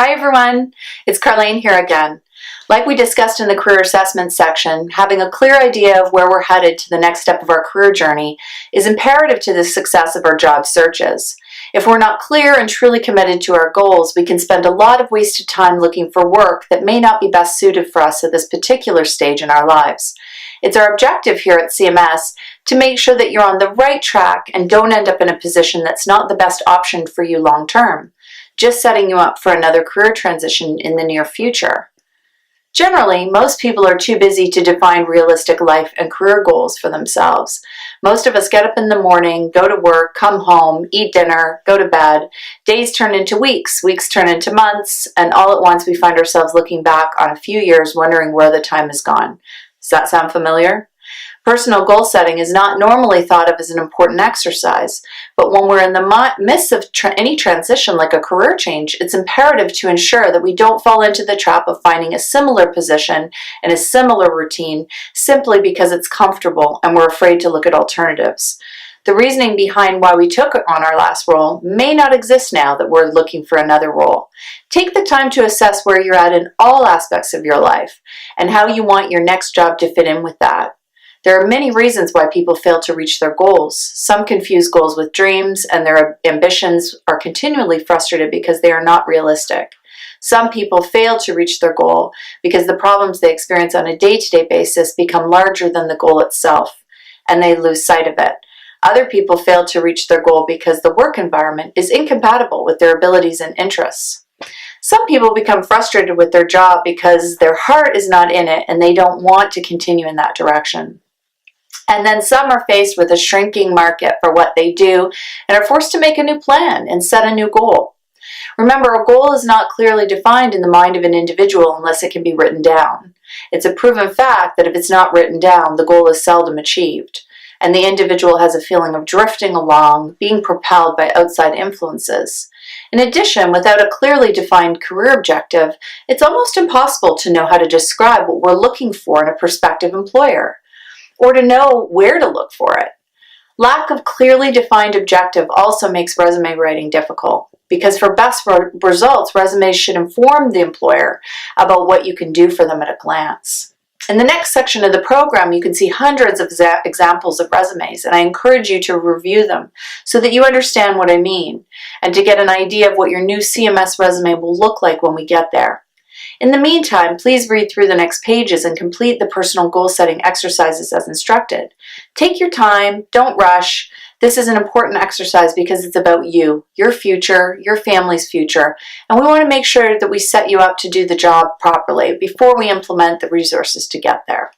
Hi everyone, it's Carlene here again. Like we discussed in the career assessment section, having a clear idea of where we're headed to the next step of our career journey is imperative to the success of our job searches. If we're not clear and truly committed to our goals, we can spend a lot of wasted time looking for work that may not be best suited for us at this particular stage in our lives. It's our objective here at CMS to make sure that you're on the right track and don't end up in a position that's not the best option for you long term, just setting you up for another career transition in the near future. Generally, most people are too busy to define realistic life and career goals for themselves. Most of us get up in the morning, go to work, come home, eat dinner, go to bed. Days turn into weeks, weeks turn into months, and all at once we find ourselves looking back on a few years wondering where the time has gone. Does that sound familiar? Personal goal setting is not normally thought of as an important exercise, but when we're in the midst of any transition like a career change, it's imperative to ensure that we don't fall into the trap of finding a similar position and a similar routine simply because it's comfortable and we're afraid to look at alternatives. The reasoning behind why we took on our last role may not exist now that we're looking for another role. Take the time to assess where you're at in all aspects of your life and how you want your next job to fit in with that. There are many reasons why people fail to reach their goals. Some confuse goals with dreams, and their ambitions are continually frustrated because they are not realistic. Some people fail to reach their goal because the problems they experience on a day-to-day basis become larger than the goal itself, and they lose sight of it. Other people fail to reach their goal because the work environment is incompatible with their abilities and interests. Some people become frustrated with their job because their heart is not in it and they don't want to continue in that direction. And then some are faced with a shrinking market for what they do and are forced to make a new plan and set a new goal. Remember, a goal is not clearly defined in the mind of an individual unless it can be written down. It's a proven fact that if it's not written down, the goal is seldom achieved, and the individual has a feeling of drifting along, being propelled by outside influences. In addition, without a clearly defined career objective, it's almost impossible to know how to describe what we're looking for in a prospective employer, or to know where to look for it. Lack of clearly defined objective also makes resume writing difficult, because for best results, resumes should inform the employer about what you can do for them at a glance. In the next section of the program, you can see hundreds of examples of resumes, and I encourage you to review them so that you understand what I mean, and to get an idea of what your new CMS resume will look like when we get there. In the meantime, please read through the next pages and complete the personal goal setting exercises as instructed. Take your time, don't rush. This is an important exercise because it's about you, your future, your family's future, and we want to make sure that we set you up to do the job properly before we implement the resources to get there.